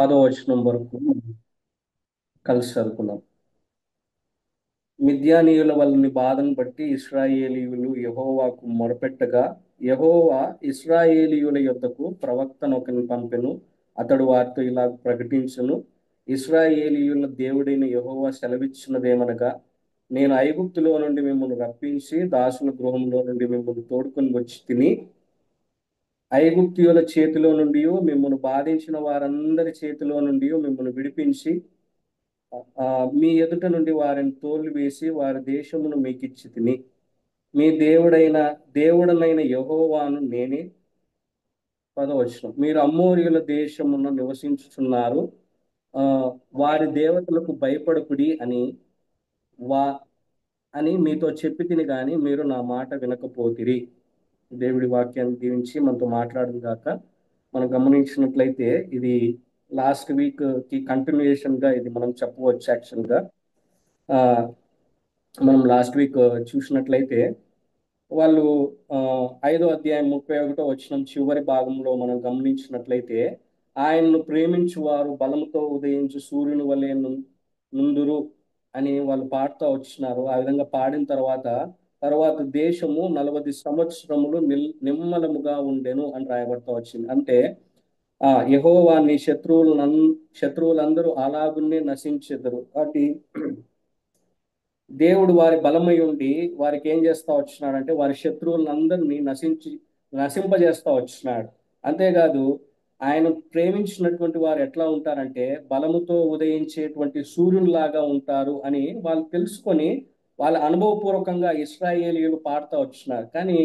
10వ వచనం వరకు కలిసి చదువుకుందాం. మిద్యానీయుల వలని బాధను బట్టి ఇశ్రాయేలీయులు యెహోవాకు మొరపెట్టగా, యెహోవా ఇశ్రాయేలీయుల యొద్దకు ప్రవక్తను ఒకని పంపెను. అతడు వారితో ఇలా ప్రకటించును: ఇశ్రాయేలీయుల దేవుడైన యెహోవా సెలవిచ్చినదేమనగా, నేను ఐగుప్తులో నుండి మిమ్మల్ని రప్పించి దాసుల గృహంలో నుండి మిమ్మల్ని తోడుకొని వచ్చి తిని, ఐగుప్తీయుల చేతిలో నుండి మిమ్మల్ని బాధించిన వారందరి చేతిలో నుండి మిమ్మల్ని విడిపించి మీ ఎదుట నుండి వారిని తోలు వేసి వారి దేశమును మీకు ఇచ్చి తిని, మీ దేవుడనైన యెహోవాను నేనే. 10వ వచనం, మీరు అమ్మోరీయుల దేశమున నివసించుచున్నారు, ఆ వారి దేవతలకు భయపడకుడి వా అని మీతో చెప్పి తిని గాని మీరు నా మాట వినకపోతిరి. దేవుడి వాక్యాన్ని దీవించి మనతో మాట్లాడింది గాక. మనం గమనించినట్లయితే ఇది లాస్ట్ వీక్ కి కంటిన్యూయేషన్ గా ఇది మనం చెప్పవచ్చు. యాక్చువల్ గా ఆ, మనం లాస్ట్ వీక్ చూసినట్లయితే వాళ్ళు ఆ, 5వ అధ్యాయం 31వ వచనం చివరి భాగంలో మనం గమనించినట్లయితే, ఆయన్ను ప్రేమించు వారు బలముతో ఉదయించు సూర్యుని వలె నుందురు అని వాళ్ళు పాడుతూ వచ్చినారు. ఆ విధంగా పాడిన తర్వాత దేశము 40 సంవత్సరములు నిమ్మలముగా ఉండెను అని రాయబడతా వచ్చింది. అంటే యెహోవా నీ శత్రువులందరూ అలాగున్నే నశించెదరు. కాబట్టి దేవుడు వారి బలమై ఉండి వారికి ఏం చేస్తా వచ్చినాడంటే వారి శత్రువులందరినీ నశింపజేస్తా వచ్చినాడు. అంతేకాదు, ఆయన ప్రేమించినటువంటి వారు ఎట్లా ఉంటారంటే బలముతో ఉదయించేటువంటి సూర్యునిలాగా ఉంటారు అని వాళ్ళు తెలుసుకొని వాళ్ళ అనుభవపూర్వకంగా ఇశ్రాయేలీయులు పాడుతూ వచ్చినారు. కానీ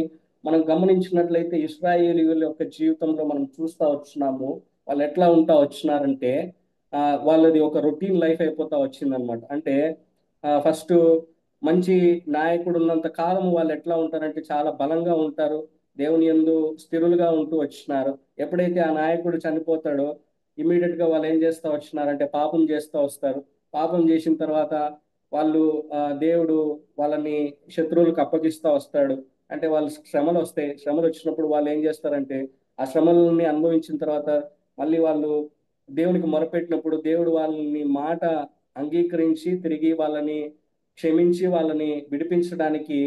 మనం గమనించినట్లయితే ఇశ్రాయేలీయుల యొక్క జీవితంలో మనం చూస్తా వచ్చినాము, వాళ్ళు ఎట్లా ఉంటా వచ్చినారంటే వాళ్ళది ఒక రొటీన్ లైఫ్ అయిపోతా వచ్చిందనమాట. అంటే ఫస్ట్ మంచి నాయకుడు ఉన్నంత కాలం వాళ్ళు ఎట్లా ఉంటారంటే చాలా బలంగా ఉంటారు, దేవుని యందు స్థిరులుగా ఉంటూ వచ్చినారు. ఎప్పుడైతే ఆ నాయకుడు చనిపోతాడో ఇమీడియట్ గా వాళ్ళు ఏం చేస్తా వచ్చినారంటే పాపం చేస్తూ వస్తారు. పాపం చేసిన తర్వాత వాళ్ళు దేవుడు వాళ్ళని శత్రువులకు అప్పగిస్తూ వస్తాడు. అంటే వాళ్ళు శ్రమలు వస్తాయి. శ్రమలు వచ్చినప్పుడు వాళ్ళు ఏం చేస్తారంటే ఆ శ్రమలని అనుభవించిన తర్వాత మళ్ళీ వాళ్ళు దేవునికి మొరపెట్టినప్పుడు దేవుడు వాళ్ళని మాట అంగీకరించి తిరిగి వాళ్ళని క్షమించి వాళ్ళని విడిపించడానికి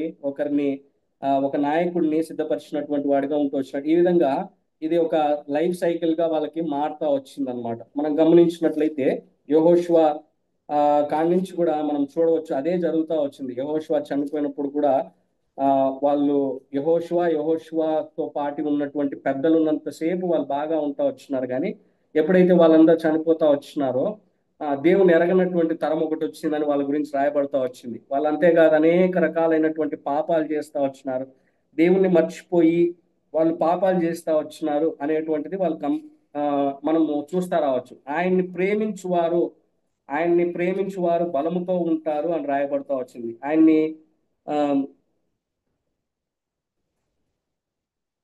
ఒక నాయకుడిని సిద్ధపరిచినటువంటి వాడిగా ఉంటూ వచ్చినాడు. ఈ విధంగా ఇది ఒక లైఫ్ సైకిల్ గా వాళ్ళకి మారుతా వచ్చింది అనమాట. మనం గమనించినట్లయితే యెహోషువ కాడి నుంచి కూడా మనం చూడవచ్చు అదే జరుగుతూ వచ్చింది. యెహోషువ చనిపోయినప్పుడు కూడా ఆ వాళ్ళు యెహోషువతో పాటు ఉన్నటువంటి పెద్దలు ఉన్నంతసేపు వాళ్ళు బాగా ఉంటా వచ్చినారు. కానీ ఎప్పుడైతే వాళ్ళందరూ చనిపోతా వచ్చినారో దేవుని ఎరగనటువంటి తరం ఒకటి వచ్చిందని వాళ్ళ గురించి రాయబడతా వచ్చింది. వాళ్ళు అంతేకాదు అనేక రకాలైనటువంటి పాపాలు చేస్తా వచ్చినారు. దేవుణ్ణి మర్చిపోయి వాళ్ళు పాపాలు చేస్తా వచ్చినారు అనేటువంటిది మనము చూస్తా రావచ్చు. ఆయన్ని ప్రేమించువారు బలముతో ఉంటారు అని రాయబడతా వచ్చింది. ఆ,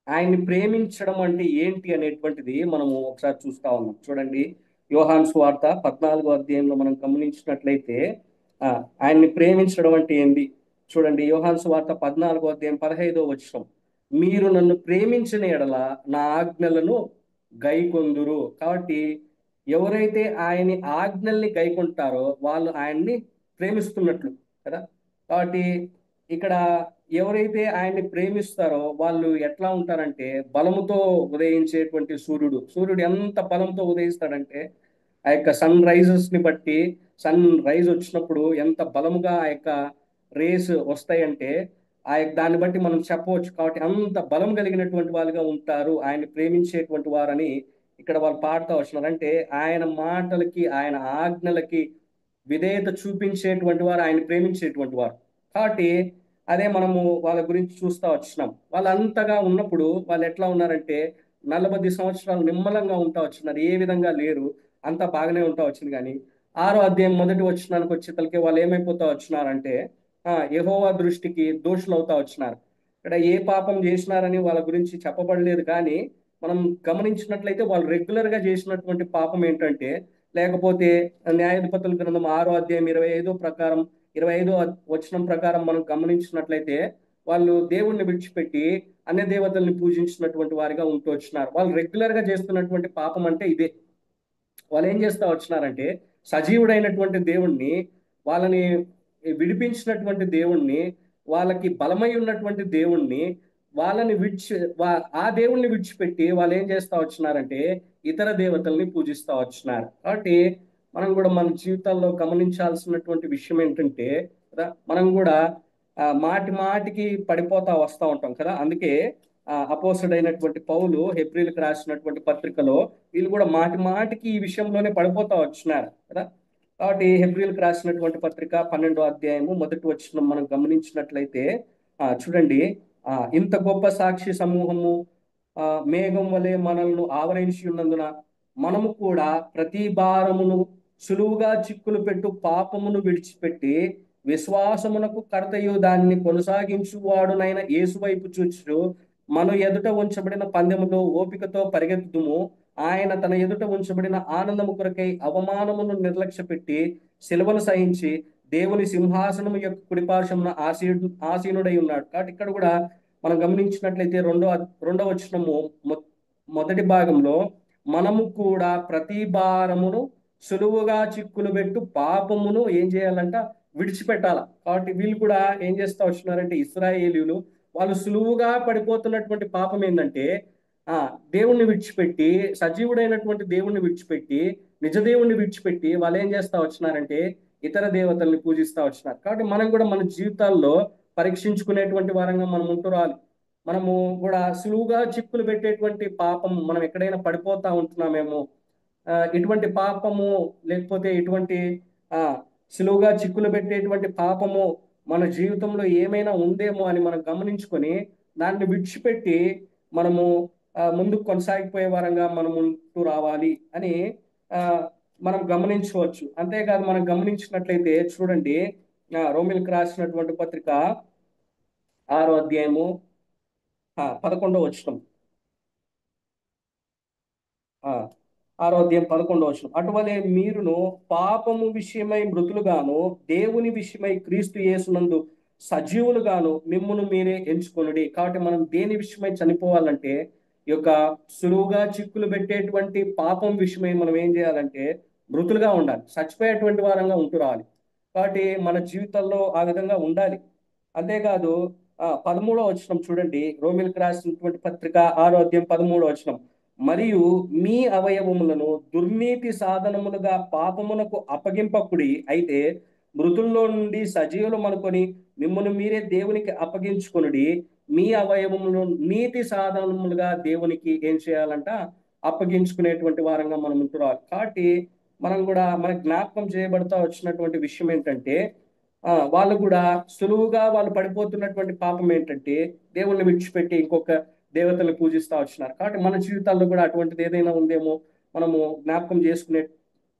ఆయన్ని ప్రేమించడం అంటే ఏంటి అనేటువంటిది మనము ఒకసారి చూస్తా ఉన్నాం. చూడండి, యోహాను సువార్త 14వ అధ్యాయంలో మనం గమనించినట్లయితే ఆ ఆయన్ని ప్రేమించడం అంటే ఏంటి చూడండి. యోహాను సువార్త 14వ అధ్యాయం 15వ వచనం, మీరు నన్ను ప్రేమించిన ఎడల నా ఆజ్ఞలను గైకొందురు. కాబట్టి ఎవరైతే ఆయన్ని ఆజ్ఞల్ని గైకొంటారో వాళ్ళు ఆయన్ని ప్రేమిస్తున్నట్లు కదా. కాబట్టి ఇక్కడ ఎవరైతే ఆయన్ని ప్రేమిస్తారో వాళ్ళు ఎట్లా ఉంటారంటే బలముతో ఉదయించేటువంటి సూర్యుడు ఎంత బలంతో ఉదయిస్తాడంటే ఆ యొక్క సన్ రైజెస్ ని బట్టి సన్ రైజ్ వచ్చినప్పుడు ఎంత బలముగా ఆ యొక్క రేస్ వస్తాయంటే దాన్ని బట్టి మనం చెప్పవచ్చు. కాబట్టి అంత బలం కలిగినటువంటి వాళ్ళుగా ఉంటారు ఆయన్ని ప్రేమించేటువంటి వారని ఇక్కడ వాళ్ళు పాడుతూ వస్తున్నారు. అంటే ఆయన మాటలకి ఆయన ఆజ్ఞలకి విధేయత చూపించేటువంటి వారు ఆయన ప్రేమించేటువంటి వారు. కాబట్టి అదే మనము వాళ్ళ గురించి చూస్తా వచ్చినాం. వాళ్ళు అంతగా ఉన్నప్పుడు వాళ్ళు ఎట్లా ఉన్నారంటే 40 సంవత్సరాలు నిమ్మలంగా ఉంటా వచ్చినారు. ఏ విధంగా లేరు, అంతా బాగానే ఉంటా వచ్చింది. కానీ 6వ అధ్యాయం మొదటి వచనానికి వచ్చేతలకి వాళ్ళు ఏమైపోతా వచ్చినారంటే యెహోవా దృష్టికి దోషులు అవుతా వచ్చినారు. ఇక్కడ ఏ పాపం చేసినారని వాళ్ళ గురించి చెప్పబడలేదు. కానీ మనం గమనించినట్లయితే వాళ్ళు రెగ్యులర్ గా చేసినటువంటి పాపం ఏంటంటే, లేకపోతే న్యాయాధిపతుల గ్రంథం 6వ అధ్యాయం 25 వచనం ప్రకారం మనం గమనించినట్లయితే వాళ్ళు దేవుణ్ణి విడిచిపెట్టి అన్య దేవతల్ని పూజించినటువంటి వారిగా ఉంటూ వచ్చినారు. వాళ్ళు రెగ్యులర్ గా చేస్తున్నటువంటి పాపం అంటే ఇదే. వాళ్ళు ఏం చేస్తా వచ్చినారంటే సజీవుడైనటువంటి దేవుణ్ణి, వాళ్ళని విడిపించినటువంటి దేవుణ్ణి, వాళ్ళకి బలమై ఉన్నటువంటి దేవుణ్ణి, వాళ్ళని ఆ దేవుణ్ణి విడిచిపెట్టి వాళ్ళు ఏం చేస్తా వచ్చినారంటే ఇతర దేవతల్ని పూజిస్తా వచ్చినారు. కాబట్టి మనం కూడా మన జీవితాల్లో గమనించాల్సినటువంటి విషయం ఏంటంటే కదా, మనం కూడా మాటి మాటికి పడిపోతా వస్తూ ఉంటాం కదా. అందుకే అపోసడైనటువంటి పౌలు హెబ్రీలకు రాసినటువంటి పత్రికలో వీళ్ళు కూడా మాటి మాటికి ఈ విషయంలోనే పడిపోతా వచ్చినారు కదా. కాబట్టి హెబ్రీలకు రాసినటువంటి పత్రిక 12వ అధ్యాయము మొదటి వచనం మనం గమనించినట్లయితే చూడండి, ఇంత గొప్ప సాక్షి సమూహము ఆ మేఘం వలె మనల్ని ఆవరించి ఉన్నందున మనము కూడా ప్రతి భారమును సులువుగా చిక్కులు పెట్టు పాపమును విడిచిపెట్టి విశ్వాసమునకు కర్తయు దాన్ని కొనసాగించువాడునైన యేసు వైపు చూచు మన ఎదుట ఉంచబడిన పందెములో ఓపికతో పరిగెత్తుదుము. ఆయన తన ఎదుట ఉంచబడిన ఆనందము కొరకై అవమానమును నిర్లక్ష్య పెట్టి సిలువను సహించి దేవుని సింహాసనము యొక్క కుడిపార్శ్వమున ఆసీనుడై ఉన్నాడు. కాబట్టి ఇక్కడ కూడా మనం గమనించినట్లయితే రెండవ వచనము మొదటి భాగంలో మనము కూడా ప్రతి భారమును సులువుగా చిక్కులు పెట్టు పాపమును ఏం చేయాలంట, విడిచిపెట్టాల. కాబట్టి వీళ్ళు కూడా ఏం చేస్తా వచ్చినారంటే ఇశ్రాయేలీయులు వాళ్ళు సులువుగా పడిపోతున్నటువంటి పాపం ఏంటంటే ఆ దేవుణ్ణి విడిచిపెట్టి, సజీవుడైనటువంటి దేవుణ్ణి విడిచిపెట్టి, నిజ దేవుణ్ణి విడిచిపెట్టి వాళ్ళు ఏం చేస్తా వచ్చినారంటే ఇతర దేవతల్ని పూజిస్తా వచ్చినారు. కాబట్టి మనం కూడా మన జీవితాల్లో పరీక్షించుకునేటువంటి వారంగా మనం ఉంటూ రావాలి. మనము కూడా సులువుగా చిక్కులు పెట్టేటువంటి పాపం మనం ఎక్కడైనా పడిపోతా ఉంటున్నామేమో, ఇటువంటి పాపము లేకపోతే ఇటువంటి ఆ సులువుగా చిక్కులు పెట్టేటువంటి పాపము మన జీవితంలో ఏమైనా ఉందేమో అని మనం గమనించుకొని దాన్ని విడిచిపెట్టి మనము ముందుకు కొనసాగిపోయే వారంగా మనం ఉంటూ రావాలి అని ఆ మనం గమనించవచ్చు. అంతేకాదు మనం గమనించినట్లయితే చూడండి, రోమిల్కి రాసినటువంటి పత్రిక 6వ అధ్యాయము 11వ వచనం. 6వ అధ్యాయం 11వ వచనం. అటువలే మీరును పాపము విషయమై మృతులుగాను దేవుని విషయమై క్రీస్తు యేసునందు సజీవులుగాను మిమ్మును మీరే ఎంచుకొనుడి. కాబట్టి మనం దేని విషయమై చనిపోవాలంటే ఈ యొక్క సులువుగా చిక్కులు పెట్టేటువంటి పాపం విషయమై మనం ఏం చేయాలంటే మృతులుగా ఉండాలి, చచ్చిపోయేటువంటి వారంగా ఉంటూ రావాలి. కాబట్టి మన జీవితంలో ఆ విధంగా ఉండాలి. అంతేకాదు 13వ వచనం చూడండి, రోమిల్కి రాసినటువంటి పత్రిక 6వ అధ్యాయం 13వ వచనం. మరియు మీ అవయవములను దుర్నీతి సాధనములుగా పాపమునకు అప్పగింపకుడి, అయితే మృతుల్లో నుండి సజీవులు అనుకొని మిమ్మల్ని మీరే దేవునికి అప్పగించుకొనుడి. మీ అవయవములను నీతి సాధనములుగా దేవునికి ఏం చేయాలంట, అప్పగించుకునేటువంటి వారంగా మనం ఉంటున్నాం. కాబట్టి మనం కూడా మన జ్ఞాపకం చేయబడతా వచ్చినటువంటి విషయం ఏంటంటే వాళ్ళు కూడా సులువుగా వాళ్ళు పడిపోతున్నటువంటి పాపం ఏంటంటే దేవుణ్ణి విడిచిపెట్టి ఇంకొక దేవతలు పూజిస్తా వచ్చినారు. కాబట్టి మన జీవితాల్లో కూడా అటువంటిది ఏదైనా ఉందేమో మనము జ్ఞాపకం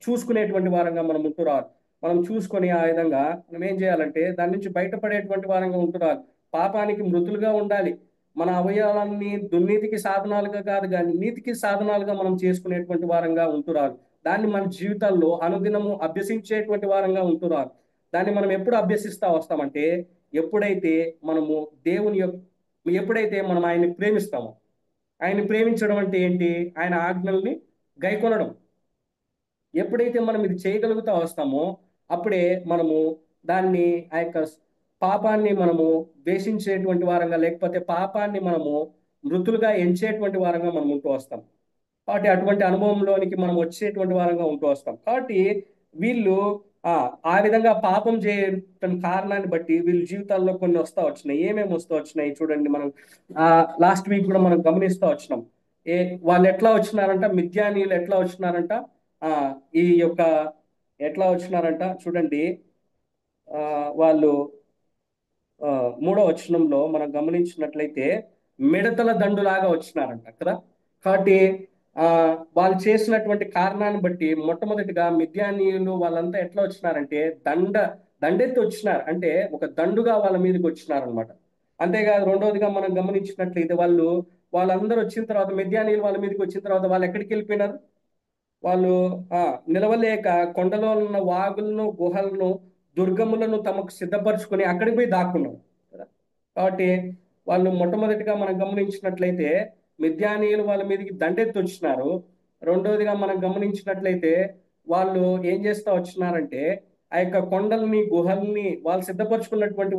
చూసుకునేటువంటి వారంగా మనం ఉంటురాలి. మనం చూసుకొని ఆ విధంగా మనం ఏం చేయాలంటే దాని నుంచి బయటపడేటువంటి వారంగా ఉంటురాలి. పాపానికి మృతులుగా ఉండాలి. మన అవయవాలన్నీ దుర్నీతికి సాధనాలుగా కాదు కానీ నీతికి సాధనాలుగా మనం చేసుకునేటువంటి వారంగా ఉంటురాలి. దాన్ని మన జీవితాల్లో అనుదినము అభ్యసించేటువంటి వారంగా ఉంటురాలి. దాన్ని మనం ఎప్పుడు అభ్యసిస్తా వస్తామంటే ఎప్పుడైతే మనము ఎప్పుడైతే మనం ఆయన్ని ప్రేమిస్తామో. ఆయన్ని ప్రేమించడం అంటే ఏంటి? ఆయన ఆజ్ఞల్ని గైకొనడం. ఎప్పుడైతే మనం ఇది చేయగలుగుతా వస్తామో అప్పుడే మనము దాన్ని ఆ యొక్క పాపాన్ని మనము ద్వేషించేటువంటి వారంగా, లేకపోతే పాపాన్ని మనము మృతులుగా ఎంచేటువంటి వారంగా మనం ఉంటూ వస్తాం. కాబట్టి అటువంటి అనుభవంలోనికి మనం వచ్చేటువంటి వారంగా ఉంటూ వస్తాం. కాబట్టి వీళ్ళు ఆ విధంగా పాపం చేయటం కారణాన్ని బట్టి వీళ్ళ జీవితాల్లో కొన్ని వస్తూ వచ్చినాయి. ఏమేమి వస్తూ వచ్చినాయి చూడండి. మనం లాస్ట్ వీక్ కూడా మనం గమనిస్తూ వచ్చినాం. వాళ్ళు ఎట్లా వచ్చినారంట, మిద్యానీయులు ఎట్లా వచ్చినారంట, ఈ యొక్క ఎట్లా వచ్చినారంట చూడండి. వాళ్ళు 3వ వచనంలో మనం గమనించినట్లయితే మిడతల దండులాగా వచ్చినారంట కదా. కాబట్టి వాళ్ళు చేసినటువంటి కారణాన్ని బట్టి మొట్టమొదటిగా మిద్యానీయులు వాళ్ళంతా ఎట్లా వచ్చినారంటే దండెత్తి వచ్చినారు, అంటే ఒక దండుగా వాళ్ళ మీదకి వచ్చినారనమాట. అంతేకాదు రెండవదిగా మనం గమనించినట్లయితే వాళ్ళందరూ వచ్చిన తర్వాత, మిద్యానీయులు వాళ్ళ మీదకి వచ్చిన తర్వాత వాళ్ళు ఎక్కడికి వెళ్ళిపోయినారు? వాళ్ళు నిలవలేక కొండలో ఉన్న వాగులను, గుహలను, దుర్గములను తమకు సిద్ధపరచుకొని అక్కడికి పోయి దాక్కున్నారు కదా. కాబట్టి వాళ్ళు మొట్టమొదటిగా మనం గమనించినట్లయితే మిద్యానీయులు వాళ్ళ మీదకి దండెత్తి వచ్చినారు. రెండోదిగా మనం గమనించినట్లయితే వాళ్ళు ఏం చేస్తా వచ్చినారంటే ఆ యొక్క కొండల్ని గుహల్ని వాళ్ళు సిద్ధపరచుకున్నటువంటి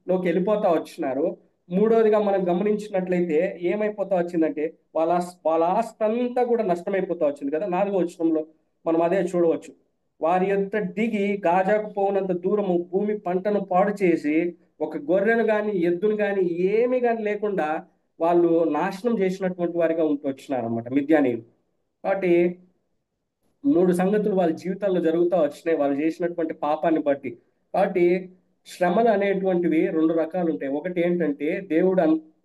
లోకి వెళ్ళిపోతా వచ్చినారు. మూడోదిగా మనం గమనించినట్లయితే ఏమైపోతా వచ్చిందంటే వాళ్ళ వాళ్ళ ఆస్తి అంతా కూడా నష్టమైపోతా వచ్చింది కదా. 4వ వచనంలో మనం అదే చూడవచ్చు. వారి యొక్క దిగి గాజాకు పోవునంత దూరము భూమి పంటను పాడు చేసి ఒక గొర్రెను గాని ఎద్దును గాని ఏమీ గాని లేకుండా వాళ్ళు నాశనం చేసినటువంటి వారిగా ఉంటూ వచ్చినారు అనమాట మిద్యానీయులు. కాబట్టి 3 సంగతులు వాళ్ళ జీవితాల్లో జరుగుతూ వచ్చినాయి వాళ్ళు చేసినటువంటి పాపాన్ని బట్టి. కాబట్టి శ్రమలు అనేటువంటివి 2 రకాలు ఉంటాయి. ఒకటి ఏంటంటే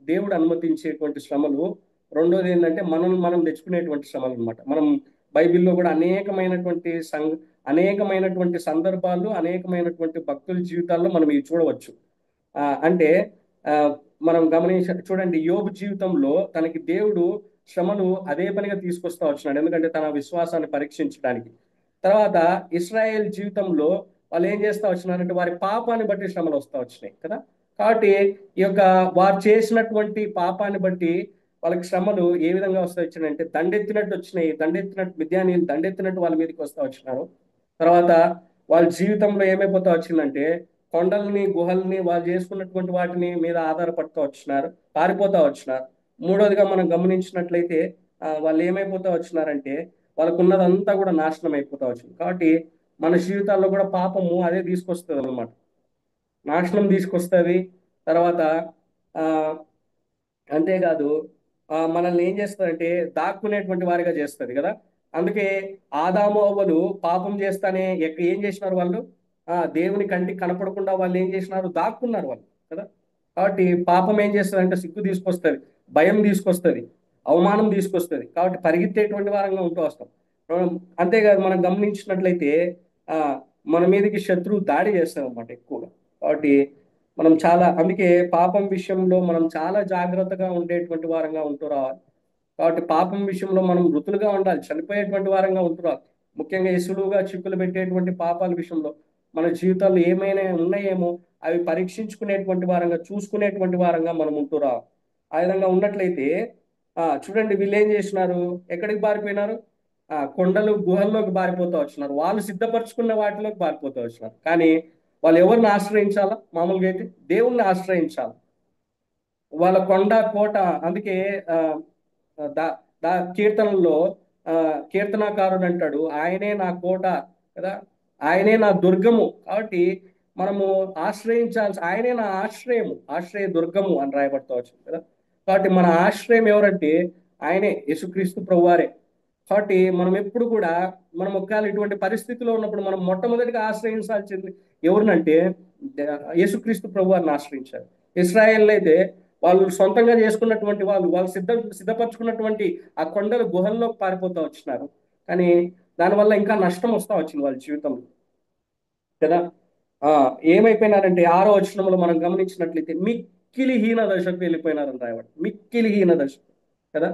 దేవుడు అనుమతించేటువంటి శ్రమలు. రెండోది ఏంటంటే మనం తెచ్చుకునేటువంటి శ్రమలు అనమాట. మనం బైబిల్లో కూడా అనేకమైనటువంటి సందర్భాలు, అనేకమైనటువంటి భక్తుల జీవితాల్లో మనం ఇవి చూడవచ్చు. అంటే ఆ, మనం చూడండి, యోబు జీవితంలో తనకి దేవుడు శ్రమను అదే పనిగా తీసుకొస్తా వచ్చినాడు, ఎందుకంటే తన విశ్వాసాన్ని పరీక్షించడానికి. తర్వాత ఇస్రాయేల్ జీవితంలో వాళ్ళు ఏం చేస్తా వచ్చినారంటే వారి పాపాన్ని బట్టి శ్రమలు వస్తా వచ్చినాయి కదా. కాబట్టి ఈ యొక్క వారు చేసినటువంటి పాపాన్ని బట్టి వాళ్ళకి శ్రమలు ఏ విధంగా వస్తా వచ్చినాయంటే దండెత్తినట్టు వచ్చినాయి. మిద్యానీయులు దండెత్తినట్టు వాళ్ళ మీదకి వస్తా వచ్చినారు. తర్వాత వాళ్ళ జీవితంలో ఏమైపోతా వచ్చిందంటే కొండల్ని గుహల్ని వాళ్ళు చేసుకున్నటువంటి వాటిని మీద ఆధారపడుతూ వచ్చినారు, పారిపోతా వచ్చినారు. మూడోదిగా మనం గమనించినట్లయితే వాళ్ళు ఏమైపోతా వచ్చినారంటే వాళ్ళకున్నదంతా కూడా నాశనం అయిపోతా వచ్చింది. కాబట్టి మన జీవితాల్లో కూడా పాపము అదే తీసుకొస్తుంది అనమాట, నాశనం తీసుకొస్తుంది. తర్వాత ఆ అంతేకాదు మనల్ని ఏం చేస్తుందంటే దాక్కునేటువంటి వారిగా చేస్తుంది కదా. అందుకే ఆదాము అవ్వలు పాపం చేస్తానే ఏం చేసినారు వాళ్ళు, దేవుని కంటికి కనపడకుండా వాళ్ళు ఏం చేసినారు, దాక్కున్నారు వాళ్ళు కదా. కాబట్టి పాపం ఏం చేస్తుంది సిగ్గు తీసుకొస్తుంది, భయం తీసుకొస్తుంది, అవమానం తీసుకొస్తుంది. కాబట్టి పరిగెత్తేటువంటి వారంగా ఉంటూ వస్తాం. అంతేకాదు మనం గమనించినట్లయితే ఆ మన మీదకి శత్రువు దాడి చేస్తారు అనమాట ఎక్కువగా. కాబట్టి అందుకే పాపం విషయంలో మనం చాలా జాగ్రత్తగా ఉండేటువంటి వారంగా ఉంటూ రావాలి. కాబట్టి పాపం విషయంలో మనం మృతులుగా ఉండాలి, చనిపోయేటువంటి వారంగా ఉంటూ రావాలి. ముఖ్యంగా ఇసులుగా చిక్కులు పెట్టేటువంటి పాపాల విషయంలో మన జీవితాల్లో ఏమైనా ఉన్నాయేమో అవి పరీక్షించుకునేటువంటి వారంగా, చూసుకునేటువంటి వారంగా మనం ఉంటూ రావాలి. ఆ విధంగా ఉన్నట్లయితే చూడండి, వీళ్ళు ఏం చేసినారు, ఎక్కడికి పారిపోయినారు, కొండలు గుహల్లోకి పారిపోతూ వచ్చినారు. వాళ్ళు సిద్ధపరచుకున్న వాటిలోకి పారిపోతూ వచ్చినారు. కానీ వాళ్ళు ఎవరిని ఆశ్రయించాలా, మామూలుగా అయితే దేవుణ్ణి ఆశ్రయించాలి. వాళ్ళ కొండ కోట. అందుకే ఆ దా దా కీర్తనల్లో ఆ కీర్తనాకారుడు అంటాడు, ఆయనే నా కోట కదా, ఆయనే నా దుర్గము. కాబట్టి మనము ఆయనే నా ఆశ్రయము, ఆశ్రయ దుర్గము అని రాయబడతా వచ్చింది కదా. కాబట్టి మన ఆశ్రయం ఎవరంటే ఆయనే, యేసుక్రీస్తు ప్రభువారే. కాబట్టి మనం ఎప్పుడు కూడా మనం ఒకవేళ ఇటువంటి పరిస్థితిలో ఉన్నప్పుడు మనం మొట్టమొదటిగా ఆశ్రయించాల్సింది ఎవరినంటే యేసుక్రీస్తు ప్రభువారిని ఆశ్రయించారు. ఇస్రాయేల్ అయితే వాళ్ళు సొంతంగా చేసుకున్నటువంటి వాళ్ళు సిద్ధపరచుకున్నటువంటి ఆ కొండల గుహల్లోకి పారిపోతూ వచ్చినారు. కానీ దానివల్ల ఇంకా నష్టం వస్తా వచ్చింది వాళ్ళ జీవితంలో కదా. ఆ ఏమైపోయినారంటే 6వ వచనంలో మనం గమనించినట్లయితే మిక్కిలి హీన దశకు వెళ్ళిపోయినారని రాయబడి, మిక్కిలి హీన దశ కదా.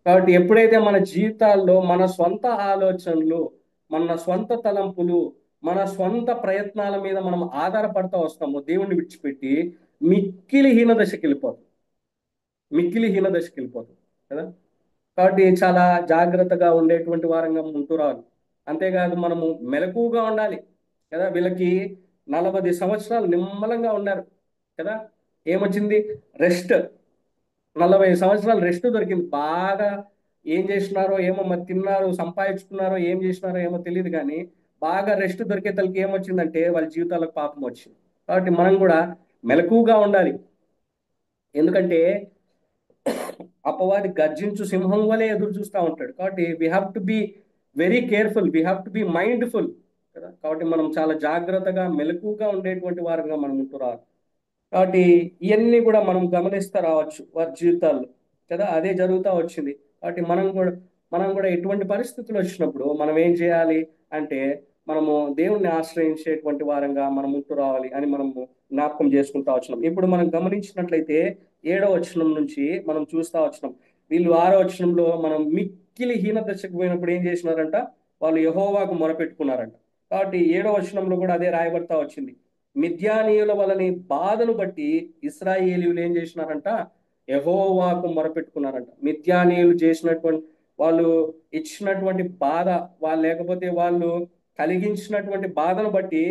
కాబట్టి ఎప్పుడైతే మన జీవితాల్లో మన స్వంత ఆలోచనలు, మన స్వంత తలంపులు, మన స్వంత ప్రయత్నాల మీద మనం ఆధారపడతా వస్తామో దేవుణ్ణి విడిచిపెట్టి మిక్కిలి హీన దశకి వెళ్ళిపోతాం, మిక్కిలి హీన దశకి వెళ్ళిపోతాం కదా. కాబట్టి చాలా జాగ్రత్తగా ఉండేటువంటి వారంగా ఉంటూ రావాలి. అంతేకాదు మనము మెలకువగా ఉండాలి కదా. వీళ్ళకి 40 సంవత్సరాలు నిమ్మలంగా ఉన్నారు కదా. ఏమొచ్చింది, రెస్ట్. 40 సంవత్సరాలు రెస్ట్ దొరికింది. బాగా ఏం చేసినారో ఏమో, మరి తిన్నారో సంపాదించుకున్నారో ఏం చేసినారో ఏమో తెలియదు, కానీ బాగా రెస్ట్ దొరికే తలకి ఏమొచ్చిందంటే వాళ్ళ జీవితాలకు పాపం వచ్చింది. కాబట్టి మనం కూడా మెలకువగా ఉండాలి. ఎందుకంటే అపవాది గర్జించు సింహం వలె ఎదురు చూస్తూ ఉంటాడు. కాబట్టి we have to be very careful, we have to be mindful కదా. కాబట్టి మనం చాలా జాగ్రత్తగా మెలకువగా ఉండేటువంటి వారంగా మనం ఉంటున్నారు. కాబట్టి ఇవన్నీ కూడా మనం గమనిస్తూ రావచ్చు వారి జీవితాల్లో కదా, అదే జరుగుతూ వచ్చింది. కాబట్టి మనం కూడా ఎటువంటి పరిస్థితులు వచ్చినప్పుడు మనం ఏం చేయాలి అంటే మనము దేవుణ్ణి ఆశ్రయించేటువంటి వారంగా మనం ఉంటూ రావాలి అని మనము జ్ఞాపకం చేసుకుంటా వచ్చినాం. ఇప్పుడు మనం గమనించినట్లయితే 7వ వచనం నుంచి మనం చూస్తా వచ్చినాం. వీళ్ళు 6వ వచనంలో మనం మిక్కిలి హీన దశకు పోయినప్పుడు ఏం చేసినారంట, వాళ్ళు యెహోవాకు మొరపెట్టుకున్నారంట. కాబట్టి 7వ వచనంలో కూడా అదే రాయబడతా వచ్చింది. మిద్యానీయుల వలని బాధను బట్టి ఇశ్రాయేలీయులు ఏం చేసినారంట, యెహోవాకు మొరపెట్టుకున్నారంట. మిద్యానీయులు చేసినటువంటి వాళ్ళు ఇచ్చినటువంటి బాధ, వాళ్ళు లేకపోతే వాళ్ళు కలిగించినటువంటి బాధను బట్టి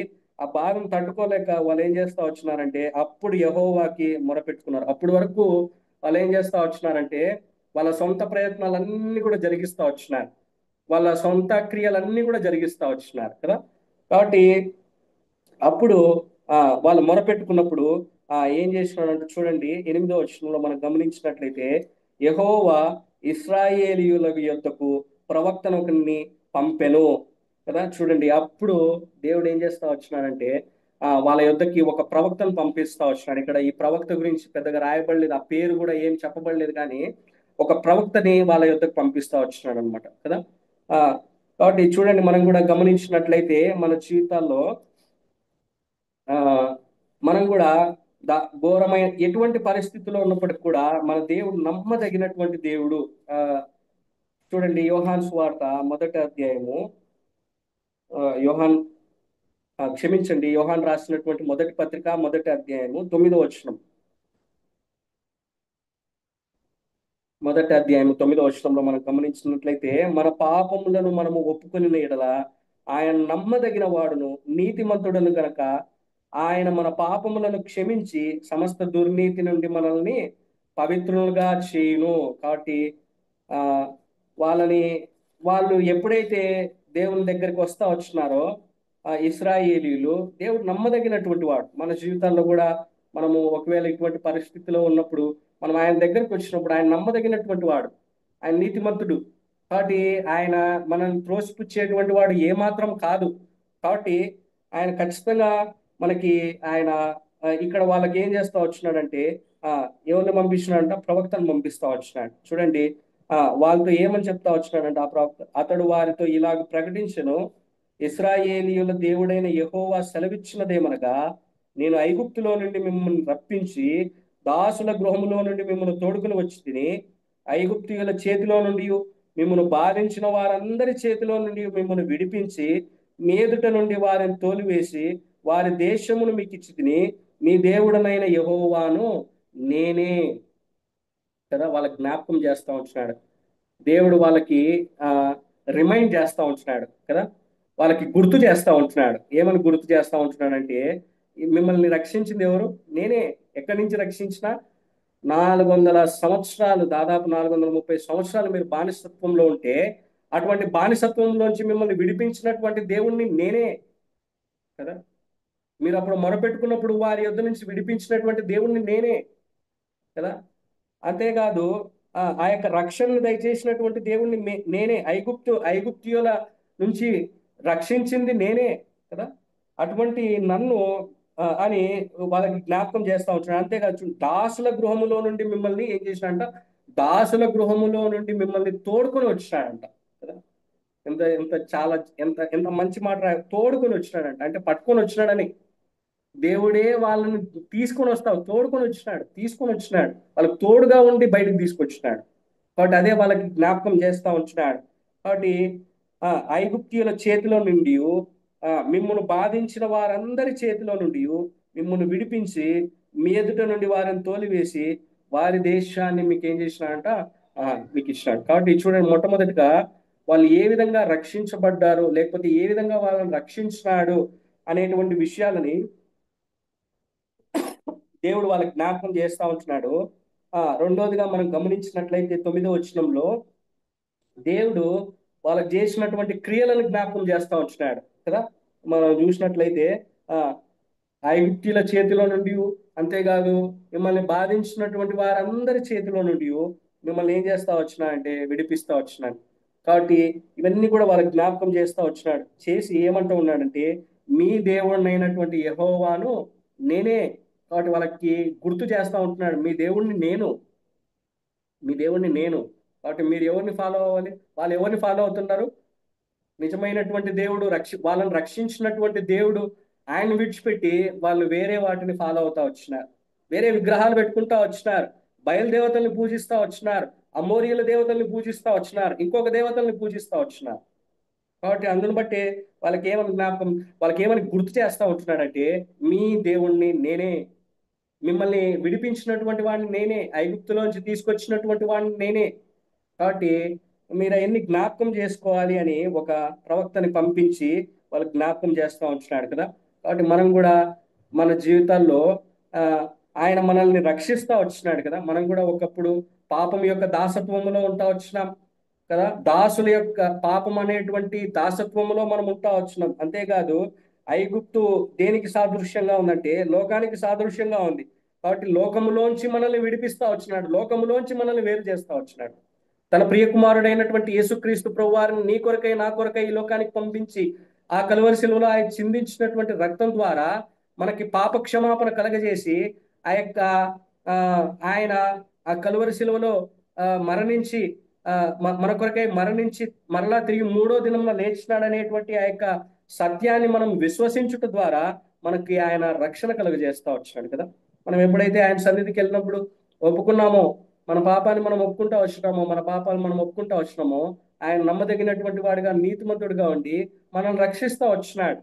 ఆ బాధను తట్టుకోలేక వాళ్ళు ఏం చేస్తా వచ్చినారంటే అప్పుడు యెహోవాకి మొరపెట్టుకున్నారు. అప్పటి వరకు వాళ్ళు ఏం చేస్తా వచ్చినారంటే వాళ్ళ సొంత ప్రయత్నాలన్నీ కూడా జరిగిస్తా వచ్చినారు. వాళ్ళ సొంత క్రియలన్నీ కూడా జరిగిస్తా వచ్చినారు కదా. కాబట్టి అప్పుడు ఆ వాళ్ళు మొరపెట్టుకున్నప్పుడు ఏం చేసినాడంటే చూడండి, 8వ వచనంలో మనం గమనించినట్లయితే యెహోవా ఇశ్రాయేలీయుల యొద్దకు ప్రవక్తను ఒకరిని పంపెను కదా. చూడండి, అప్పుడు దేవుడు ఏం చేస్తా వచ్చినాడంటే వాళ్ళ యొద్దకి ఒక ప్రవక్తను పంపిస్తా వచ్చినాడు. ఇక్కడ ఈ ప్రవక్త గురించి పెద్దగా రాయబడలేదు, ఆ పేరు కూడా ఏం చెప్పబడలేదు, కానీ ఒక ప్రవక్తని వాళ్ళ యొద్దకు పంపిస్తా వచ్చినాడు అనమాట కదా. ఆ కాబట్టి చూడండి, మనం కూడా గమనించినట్లయితే మన జీవితాల్లో ఆ మనం కూడా ఘోరమైన ఎటువంటి పరిస్థితుల్లో ఉన్నప్పటికీ కూడా మన దేవుడు నమ్మదగినటువంటి దేవుడు. ఆ చూడండి, యోహాన్ సువార్త మొదటి అధ్యాయము, యోహాన్ క్షమించండి, యోహాన్ రాసినటువంటి మొదటి పత్రిక మొదటి అధ్యాయము 9వ వచనం. మొదటి అధ్యాయం 9వ వచనంలో మనం గమనించినట్లయితే మన పాపములను మనము ఒప్పుకొని ఎడల ఆయన నమ్మదగిన వాడును నీతిమంతుడను గనక ఆయన మన పాపములను క్షమించి సమస్త దుర్నీతి నుండి మనల్ని పవిత్రులుగా చేయును. కాబట్టి ఆ వాళ్ళని వాళ్ళు ఎప్పుడైతే దేవుని దగ్గరికి వస్తా వచ్చినారో ఇస్రాయేలీలు, దేవుడు నమ్మదగినటువంటి వాడు. మన జీవితాల్లో కూడా మనము ఒకవేళ ఇటువంటి పరిస్థితిలో ఉన్నప్పుడు మనం ఆయన దగ్గరికి వచ్చినప్పుడు ఆయన నమ్మదగినటువంటి వాడు, ఆయన నీతిమంతుడు. కాబట్టి ఆయన మనల్ని త్రోసిపుచ్చేటువంటి వాడు ఏమాత్రం కాదు. కాబట్టి ఆయన ఖచ్చితంగా మనకి ఆయన ఇక్కడ వాళ్ళకి ఏం చేస్తా వచ్చినాడంటే ఆ ఎవరిని పంపిస్తున్నాడంట, ప్రవక్తను పంపిస్తా వచ్చినాడు. చూడండి, వాళ్ళతో ఏమని చెప్తా వచ్చినాడంటే ఆ ప్రవక్త, అతడు వారితో ఇలాగ ప్రకటించెను, ఇశ్రాయేలీయుల దేవుడైన యెహోవా సెలవిచ్చినదేమనగా, నేను ఐగుప్తులో నుండి మిమ్మల్ని రప్పించి దాసుల గృహములో నుండి మిమ్మల్ని తోడుకుని వచ్చి తిని ఐగుప్తీయుల చేతిలో నుండి మిమ్మల్ని బాధించిన వారందరి చేతిలో నుండి మిమ్మల్ని విడిపించి మీ ఎదుట నుండి వారిని తోలివేసి వారి దేశమును మీకు ఇచ్చి తిని మీ దేవుడనైన యెహోవాను నేనే కదా. వాళ్ళకి జ్ఞాపకం చేస్తా ఉంటున్నాడు దేవుడు, వాళ్ళకి ఆ రిమైండ్ చేస్తా ఉంటున్నాడు కదా. వాళ్ళకి గుర్తు చేస్తా ఉంటున్నాడు. ఏమని గుర్తు చేస్తా ఉంటున్నాడంటే మిమ్మల్ని రక్షించింది ఎవరు? నేనే. ఎక్కడి నుంచి రక్షించిన? 400 సంవత్సరాలు, దాదాపు 430 సంవత్సరాలు మీరు బానిసత్వంలో ఉంటే అటువంటి బానిసత్వంలోంచి మిమ్మల్ని విడిపించినటువంటి దేవుణ్ణి నేనే కదా. మీరు అప్పుడు మొరపెట్టుకున్నప్పుడు వారి యొద్ద నుంచి విడిపించినటువంటి దేవుణ్ణి నేనే కదా. అంతేకాదు ఆ యొక్క రక్షణను దయచేసినటువంటి దేవుణ్ణి నేనే. ఐగుప్తియుల నుంచి రక్షించింది నేనే కదా. అటువంటి నన్ను అని వాళ్ళకి జ్ఞాపకం చేస్తా ఉంటున్నాడు. అంతేకాదు, దాసుల గృహములో నుండి మిమ్మల్ని ఏం చేసినాడంట, దాసుల గృహములో నుండి మిమ్మల్ని తోడుకొని వచ్చినాడంట కదా. ఎంత ఎంత చాలా ఎంత ఎంత మంచి మాట తోడుకొని వచ్చినాడంట, అంటే పట్టుకొని వచ్చినాడని. దేవుడే వాళ్ళని తీసుకొని వస్తావు, తోడుకొని వచ్చినాడు, తీసుకొని వచ్చినాడు, వాళ్ళకి తోడుగా ఉండి బయటకు తీసుకొచ్చినాడు. కాబట్టి అదే వాళ్ళకి జ్ఞాపకం చేస్తా ఉంటున్నాడు. కాబట్టి ఐగుప్తీయుల చేతిలో నుండి మిమ్మల్ని బాధించిన వారందరి చేతిలో నుండి మిమ్మల్ని విడిపించి మీ ఎదుట నుండి వారిని తోలివేసి వారి దేశాన్ని మీకు ఏం చేసినాడంట, మీకు ఇచ్చినాడు. కాబట్టి చూడండి, మొట్టమొదటిగా వాళ్ళు ఏ విధంగా రక్షించబడ్డారు, లేకపోతే ఏ విధంగా వాళ్ళని రక్షించినాడు అనేటువంటి విషయాలని దేవుడు వాళ్ళకి జ్ఞాపకం చేస్తా ఉంటున్నాడు. రెండోదిగా మనం గమనించినట్లయితే 9వ వచనంలో దేవుడు వాళ్ళకి చేసినటువంటి క్రియలను జ్ఞాపకం చేస్తా ఉంటున్నాడు కదా. మనం చూసినట్లయితే ఆ ఐగుప్తీయుల చేతిలో నుండి, అంతేకాదు మిమ్మల్ని బాధించినటువంటి వారందరి చేతిలో నుండి మిమ్మల్ని ఏం చేస్తా వచ్చినా అంటే విడిపిస్తా వచ్చినాడు. కాబట్టి ఇవన్నీ కూడా వాళ్ళకి జ్ఞాపకం చేస్తా వచ్చినాడు. చేసి ఏమంటూ ఉన్నాడంటే మీ దేవుడినైనటువంటి యెహోవాను నేనే. కాబట్టి వాళ్ళకి గుర్తు చేస్తా ఉంటున్నాడు, మీ దేవుణ్ణి నేను. కాబట్టి మీరు ఎవరిని ఫాలో అవ్వాలి? వాళ్ళు ఎవరిని ఫాలో అవుతున్నారు? నిజమైనటువంటి దేవుడు వాళ్ళని రక్షించినటువంటి దేవుడు ఆయన విడిచిపెట్టి వాళ్ళు వేరే వాటిని ఫాలో అవుతా వచ్చినారు. వేరే విగ్రహాలు పెట్టుకుంటా వచ్చినారు, బయలుదేవతల్ని పూజిస్తా వచ్చినారు, అమోరియల దేవతల్ని పూజిస్తా వచ్చినారు, ఇంకొక దేవతల్ని పూజిస్తా వచ్చినారు. కాబట్టి అందుని బట్టి వాళ్ళకి ఏమని గుర్తు చేస్తా ఉంటున్నాడంటే మీ దేవుణ్ణి నేనే, మిమ్మల్ని విడిపించినటువంటి వాడిని నేనే, ఐగుప్తులోంచి తీసుకొచ్చినటువంటి వాడిని నేనే. కాబట్టి మీరు అవన్నీ జ్ఞాపకం చేసుకోవాలి అని ఒక ప్రవక్తని పంపించి వాళ్ళకి జ్ఞాపకం చేస్తూ ఉంటున్నాడు కదా. కాబట్టి మనం కూడా మన జీవితాల్లో ఆ, ఆయన మనల్ని రక్షిస్తూ వచ్చినాడు కదా. మనం కూడా ఒకప్పుడు పాపం యొక్క దాసత్వంలో ఉంటా వచ్చినాం కదా. దాసుల యొక్క పాపం అనేటువంటి దాసత్వంలో మనం ఉంటా వచ్చినాం. అంతేకాదు ఐగుప్తు దేనికి సాదృశ్యంగా ఉందంటే లోకానికి సాదృశ్యంగా ఉంది. కాబట్టి లోకములోంచి మనల్ని విడిపిస్తా వచ్చినాడు, లోకములోంచి మనల్ని వేరు చేస్తా వచ్చినాడు. తన ప్రియకుమారుడైనటువంటి యేసుక్రీస్తు ప్రభువారిని నీ కొరకై నా కొరకై ఈ లోకానికి పంపించి ఆ కలువరి శిలువలో ఆయన చిందించినటువంటి రక్తం ద్వారా మనకి పాప క్షమాపణ కలగజేసి ఆ యొక్క ఆ, ఆయన ఆ కలువరి శిలువలో మరణించి ఆ, మన కొరకై మరణించి మరలా తిరిగి మూడో దినంలో లేచినాడనేటువంటి ఆ యొక్క సత్యాన్ని మనం విశ్వసించుట ద్వారా మనకి ఆయన రక్షణ కలుగజేస్తా వచ్చాడు కదా. మనం ఎప్పుడైతే ఆయన సన్నిధికి వెళ్ళినప్పుడు ఒప్పుకున్నామో, మన పాపాన్ని మనం ఒప్పుకుంటా వచ్చినామో, మన పాపాలు మనం ఒప్పుకుంటా వచ్చినామో, ఆయన నమ్మదగినటువంటి వాడిగా నీతిమంతుడిగా ఉండి మనల్ని రక్షిస్తా వచ్చినాడు.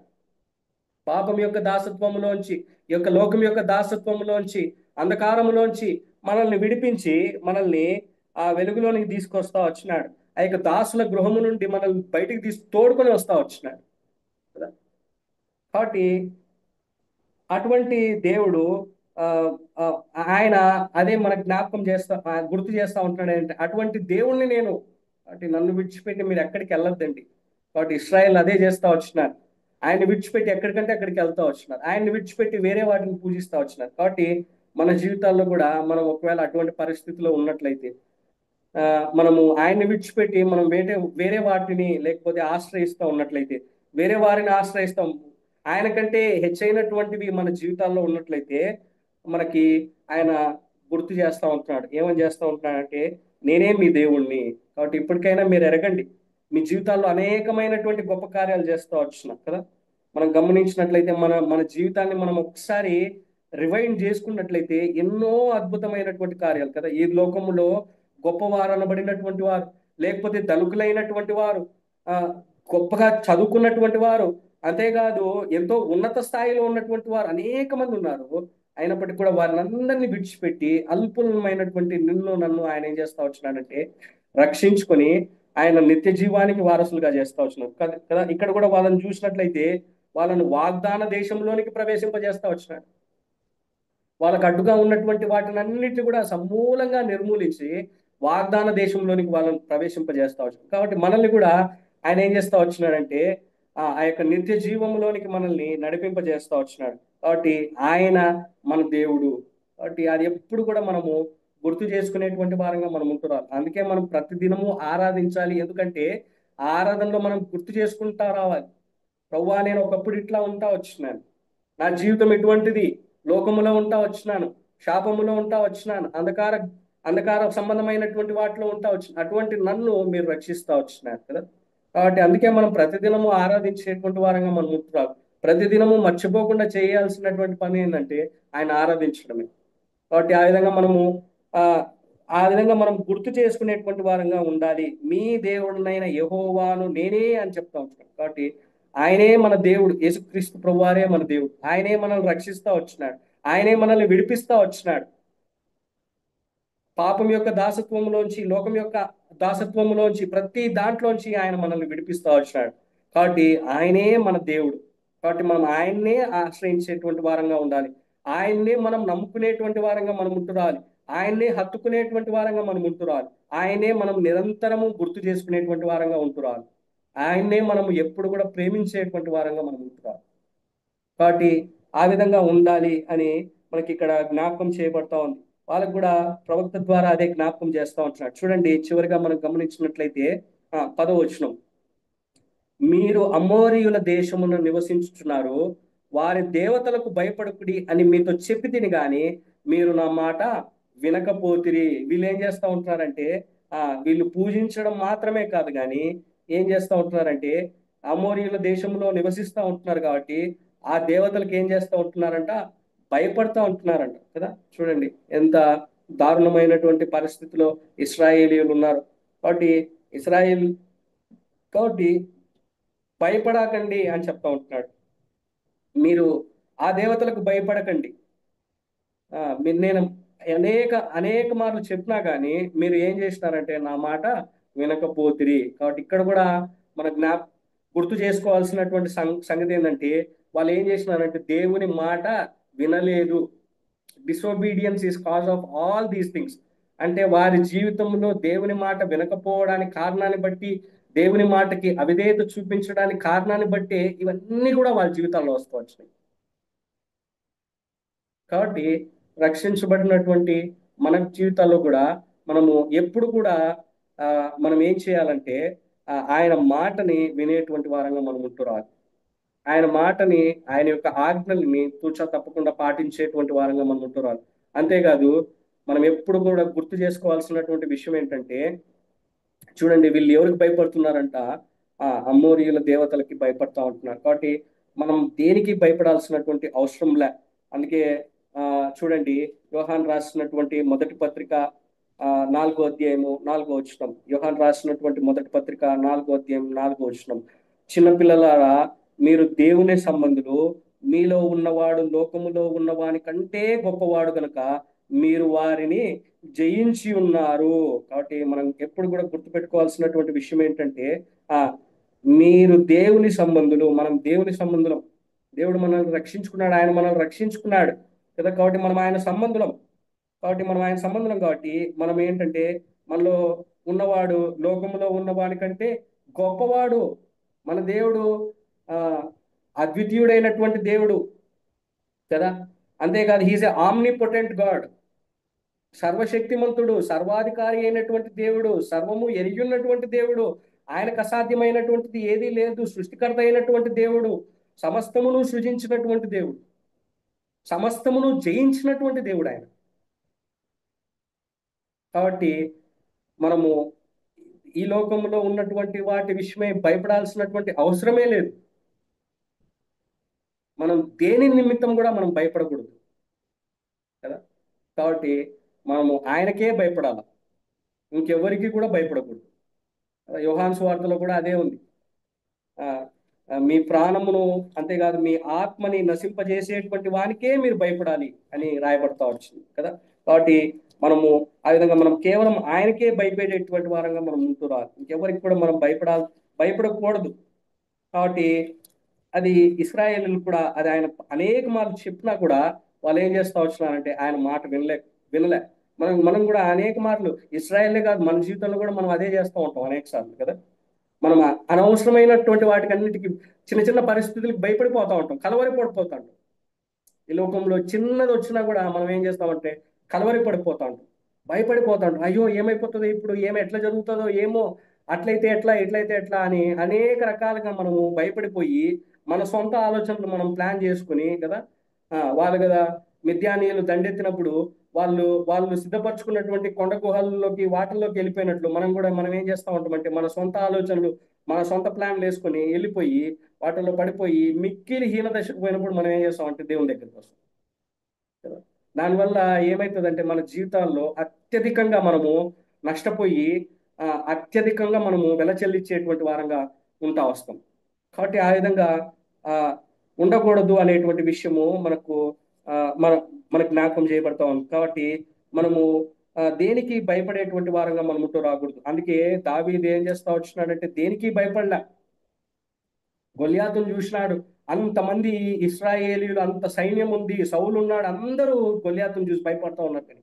పాపం యొక్క దాసత్వములోంచి, ఈ యొక్క లోకం యొక్క దాసత్వములోంచి, అంధకారములోంచి మనల్ని విడిపించి మనల్ని ఆ వెలుగులోనికి తీసుకొస్తా వచ్చినాడు. ఆ యొక్క దాసుల గృహము నుండి మనల్ని బయటికి తోడుకొని వస్తా వచ్చినాడు కదా. కాబట్టి అటువంటి దేవుడు ఆ, ఆ, ఆయన అదే మన జ్ఞాపకం చేస్తా గుర్తు చేస్తా ఉంటున్నాడు అంటే అటువంటి దేవుణ్ణి నేను, అంటే నన్ను విడిచిపెట్టి మీరు ఎక్కడికి వెళ్ళొద్దండి. కాబట్టి ఇస్రాయేల్ అదే చేస్తా వచ్చినారు. ఆయన్ని విడిచిపెట్టి ఎక్కడికంటే అక్కడికి వెళ్తా వచ్చినారు. ఆయన్ని విడిచిపెట్టి వేరే వాటిని పూజిస్తా వచ్చినారు. కాబట్టి మన జీవితాల్లో కూడా మనం ఒకవేళ అటువంటి పరిస్థితిలో ఉన్నట్లయితే ఆ, మనము ఆయన్ని విడిచిపెట్టి మనం వేరే వాటిని లేకపోతే ఆశ్రయిస్తూ ఉన్నట్లయితే, వేరే వారిని ఆశ్రయిస్తాం, ఆయన కంటే హెచ్చైనటువంటివి మన జీవితాల్లో ఉన్నట్లయితే మనకి ఆయన గుర్తు చేస్తా ఉంటున్నాడు. ఏమని చేస్తా ఉంటున్నాడు అంటే నేనే మీ దేవుణ్ణి. కాబట్టి ఇప్పటికైనా మీరు ఎరగండి. మీ జీవితాల్లో అనేకమైనటువంటి గొప్ప కార్యాలు చేస్తూ వచ్చినాం కదా. మనం గమనించినట్లయితే మన మన జీవితాన్ని మనం ఒకసారి రివైండ్ చేసుకున్నట్లయితే ఎన్నో అద్భుతమైనటువంటి కార్యాలు కదా. ఈ లోకములో గొప్పవారు అనబడినటువంటి వారు, లేకపోతే ధనికులైనటువంటి వారు, ఆ గొప్పగా చదువుకున్నటువంటి వారు, అంతేకాదు ఎంతో ఉన్నత స్థాయిలో ఉన్నటువంటి వారు అనేక మంది ఉన్నారు. అయినప్పటికీ కూడా వారిని అందరినీ విడిచిపెట్టి అల్పులమైనటువంటి నిన్ను నన్ను ఆయన ఏం చేస్తా వచ్చినాడంటే రక్షించుకొని ఆయన నిత్య జీవానికి వారసులుగా చేస్తా వచ్చినాడు కదా. ఇక్కడ కూడా వాళ్ళని చూసినట్లయితే వాళ్ళను వాగ్దాన దేశంలోనికి ప్రవేశింపజేస్తా వచ్చినాడు. వాళ్ళకు అడ్డుగా ఉన్నటువంటి వాటిని అన్నిటి కూడా సమూలంగా నిర్మూలించి వాగ్దాన దేశంలోనికి వాళ్ళని ప్రవేశింపజేస్తా వచ్చాడు. కాబట్టి మనల్ని కూడా ఆయన ఏం చేస్తా వచ్చినాడంటే ఆ యొక్క నిత్య జీవంలోనికి మనల్ని నడిపింపజేస్తా వచ్చినాడు. కాబట్టి ఆయన మన దేవుడు. కాబట్టి అది ఎప్పుడు కూడా మనము గుర్తు చేసుకునేటువంటి వారంగా మనం ఉంటున్నాం. అందుకే మనం ప్రతి దినము ఆరాధించాలి. ఎందుకంటే ఆ ఆరాధనలో మనం గుర్తు చేసుకుంటా రావాలి. ప్రభువా నేను ఒకప్పుడు ఇట్లా ఉంటా వచ్చినాను, నా జీవితం ఎటువంటిది, లోకములో ఉంటా వచ్చినాను, శాపములో ఉంటా వచ్చినాను, అంధకార సంబంధమైనటువంటి వాటిలో ఉంటా వచ్చిన అటువంటి నన్ను మీరు రక్షిస్తా వచ్చినారు కదా. కాబట్టి అందుకే మనం ప్రతిదినము ఆరాధించేటువంటి వారంగా మనం ఉంటున్నాం. ప్రతిదినము మర్చిపోకుండా చేయాల్సినటువంటి పని ఏంటంటే ఆయన ఆరాధించడమే. కాబట్టి ఆ ఆ విధంగా మనం గుర్తు చేసుకునేటువంటి వారంగా ఉండాలి. మీ దేవుడినైన యెహోవాను నేనే అని చెప్తా ఉంటాం. కాబట్టి ఆయనే మన దేవుడు, యేసుక్రీస్తు ప్రభువారే మన దేవుడు. ఆయనే మనల్ని రక్షిస్తా వచ్చినాడు, ఆయనే మనల్ని విడిపిస్తా వచ్చినాడు. పాపం యొక్క దాసత్వంలోంచి, లోకం యొక్క దాసత్వంలోంచి, ప్రతి దాంట్లోంచి ఆయన మనల్ని విడిపిస్తూ వచ్చాడు. కాబట్టి ఆయనే మన దేవుడు. కాబట్టి మనం ఆయన్నే ఆశ్రయించేటువంటి వారంగా ఉండాలి. ఆయన్నే మనం నమ్ముకునేటువంటి వారంగా మనం ఉంటురాలి. ఆయన్నే హత్తుకునేటువంటి వారంగా మనం ఉంటురాలి. ఆయనే మనం నిరంతరము గుర్తు చేసుకునేటువంటి వారంగా ఉంటురాలి. ఆయన్నే మనం ఎప్పుడు కూడా ప్రేమించేటువంటి వారంగా మనం ఉంటురాలి. కాబట్టి ఆ విధంగా ఉండాలి అని మనకి ఇక్కడ జ్ఞాపకం చేయబడతా ఉంది. వాళ్ళకు కూడా ప్రవక్త ద్వారా అదే జ్ఞాపకం చేస్తా ఉంటున్నాడు. చూడండి చివరిగా మనం గమనించినట్లయితే 10వ వచనం, మీరు అమోరీయుల దేశమును నివసించుచున్నారు, వారి దేవతలకు భయపడకుడి అని మీతో చెప్పి తిని గాని మీరు నా మాట వినకపోతిరి. వీళ్ళు ఏం చేస్తా ఉంటున్నారంటే వీళ్ళు పూజించడం మాత్రమే కాదు కానీ ఏం చేస్తా ఉంటున్నారంటే అమోరీయుల దేశంలో నివసిస్తూ ఉంటున్నారు కాబట్టి ఆ దేవతలకు ఏం చేస్తూ ఉంటున్నారంట, భయపడతా ఉంటున్నారంట కదా. చూడండి ఎంత దారుణమైనటువంటి పరిస్థితిలో ఇస్రాయేలీయులు ఉన్నారు. కాబట్టి ఇస్రాయేల్ కాబట్టి భయపడకండి అని చెప్తా ఉంటున్నాడు. మీరు ఆ దేవతలకు భయపడకండి. నేను అనేక అనేక మార్లు చెప్పినా కానీ మీరు ఏం చేసినారంటే నా మాట వినకపోతిరి. కాబట్టి ఇక్కడ కూడా మన గుర్తు చేసుకోవాల్సినటువంటి సంగతి ఏంటంటే, వాళ్ళు ఏం చేసినారంటే దేవుని మాట వినలేదు. Disobedience is cause of all these things. అంటే వారి జీవితంలో దేవుని మాట వినకపోవడానికి కారణాన్ని బట్టి, దేవుని మాటకి అవిధేయత చూపించడానికి కారణాన్ని బట్టి ఇవన్నీ కూడా వాళ్ళ జీవితాల్లో వస్తూ వచ్చినాయి. కాబట్టి రక్షించబడినటువంటి మన జీవితాల్లో కూడా మనము ఎప్పుడు కూడా ఆ, మనం ఏం చేయాలంటే ఆయన మాటని వినేటువంటి వారంగా మనం ఉంటురాలి. ఆయన మాటని, ఆయన యొక్క ఆజ్ఞల్ని తూచా తప్పకుండా పాటించేటువంటి వారంగా మనం ఉంటురాలి. అంతేకాదు, మనం ఎప్పుడు కూడా గుర్తు చేసుకోవాల్సినటువంటి విషయం ఏంటంటే, చూడండి వీళ్ళు ఎవరికి భయపడుతున్నారంట? అమ్మోరియుల దేవతలకి భయపడతా ఉంటున్నారు. కాబట్టి మనం దేనికి భయపడాల్సినటువంటి అవసరం లే. అందుకే ఆ, చూడండి, యోహాన్ రాసినటువంటి మొదటి పత్రిక 4వ అధ్యాయము 4వ వచనం. యోహాన్ రాసినటువంటి మొదటి పత్రిక 4వ అధ్యాయం 4వ వచనం. చిన్నపిల్లలారా, మీరు దేవుని సంబంధులు, మీలో ఉన్నవాడు లోకములో ఉన్నవాని కంటే గొప్పవాడు గనుక మీరు వారిని జయించి ఉన్నారు. కాబట్టి మనం ఎప్పుడు కూడా గుర్తుపెట్టుకోవాల్సినటువంటి విషయం ఏంటంటే, ఆ మీరు దేవుని సంబంధులు, మనం దేవుని సంబంధులం. దేవుడు మనల్ని రక్షించుకున్నాడు, ఆయన మనల్ని రక్షించుకున్నాడు కదా. కాబట్టి మనం ఆయన సంబంధులం. కాబట్టి మనం ఆయన సంబంధం కాబట్టి మనం ఏంటంటే, మనలో ఉన్నవాడు లోకములో ఉన్నవాడి కంటే గొప్పవాడు. మన దేవుడు ఆ అద్వితీయుడైనటువంటి దేవుడు కదా. అంతేకాదు, హీఈస్ ఏ ఆమ్నిపొటెంట్ గాడ్. సర్వశక్తిమంతుడు, సర్వాధికారి అయినటువంటి దేవుడు, సర్వము ఎరిగి ఉన్నటువంటి దేవుడు. ఆయనకు అసాధ్యమైనటువంటిది ఏదీ లేదు. సృష్టికర్త అయినటువంటి దేవుడు, సమస్తమును సృజించినటువంటి దేవుడు, సమస్తమును జయించినటువంటి దేవుడు ఆయన. కాబట్టి మనము ఈ లోకంలో ఉన్నటువంటి వాటి విషయమై భయపడాల్సినటువంటి అవసరమే లేదు. మనం దేని నిమిత్తం కూడా మనం భయపడకూడదు కదా. కాబట్టి మనము ఆయనకే భయపడాలి, ఇంకెవరికి కూడా భయపడకూడదు. యోహాను సువార్తలో కూడా అదే ఉంది. ఆ, మీ ప్రాణమును, అంతేకాదు మీ ఆత్మని నశింపజేసేటువంటి వానికే మీరు భయపడాలి అని రాయబడతా వచ్చింది కదా. కాబట్టి మనము ఆ విధంగా మనం కేవలం ఆయనకే భయపడేటువంటి వారంగా మనం ఉంటున్నారు. ఇంకెవరికి కూడా మనం భయపడకూడదు. కాబట్టి అది ఇస్రాయేలీలు కూడా అది ఆయన అనేక మార్లు చెప్పినా కూడా వాళ్ళు ఏం చేస్తా వచ్చినారంటే ఆయన మాట వినలే. మనం కూడా అనేక మార్లు, ఇస్రాయేలే కాదు మన జీవితంలో కూడా మనం అదే చేస్తూ ఉంటాం అనేక సార్లు కదా. మనం అనవసరమైనటువంటి వాటికన్నిటికీ, చిన్న చిన్న పరిస్థితులకు భయపడిపోతా ఉంటాం, కలవరి పడిపోతా ఉంటాం. ఈ లోకంలో చిన్నది వచ్చినా కూడా మనం ఏం చేస్తామంటే కలవరి పడిపోతా ఉంటాం, భయపడిపోతా ఉంటాం. అయ్యో ఏమైపోతుందో, ఇప్పుడు ఎట్లా జరుగుతుందో ఏమో, అట్లయితే ఎట్లా, ఎట్లయితే ఎట్లా అని అనేక రకాలుగా మనము భయపడిపోయి మన సొంత ఆలోచనలు మనం ప్లాన్ చేసుకుని కదా. వాళ్ళు కదా మిద్యానీయులు దండెత్తినప్పుడు వాళ్ళు వాళ్ళు సిద్ధపరచుకున్నటువంటి కొండ గుహల్లోకి వాటిల్లోకి వెళ్ళిపోయినట్లు మనం ఏం చేస్తా ఉంటామంటే మన సొంత ఆలోచనలు, మన సొంత ప్లాన్లు వేసుకొని వెళ్ళిపోయి వాటిల్లో పడిపోయి మిక్కిలి హీన దశకు పోయినప్పుడు మనం ఏం చేస్తామంటే దేవుని దగ్గరికి వస్తాం కదా. దానివల్ల ఏమవుతుందంటే మన జీవితాల్లో అత్యధికంగా మనము నష్టపోయి అత్యధికంగా మనము వెల చెల్లించేటువంటి వారంగా ఉంటా వస్తాం. కాబట్టి ఆ విధంగా ఆ ఉండకూడదు అనేటువంటి విషయము మనకు ఆ మన మనకు జ్ఞాపకం చేయబడతా ఉంది. కాబట్టి మనము దేనికి భయపడేటువంటి వారంగా మనం ఉంటూ రాకూడదు. అందుకే దావీదు ఏం చేస్తా వచ్చినాడంటే దేనికి భయపడలే. గొల్యాతును చూసినాడు, అంతమంది ఇశ్రాయేలీయులు, అంత సైన్యం ఉంది, సౌలు ఉన్నాడు, అందరూ గొల్యాతును చూసి భయపడతా ఉన్నారు. కానీ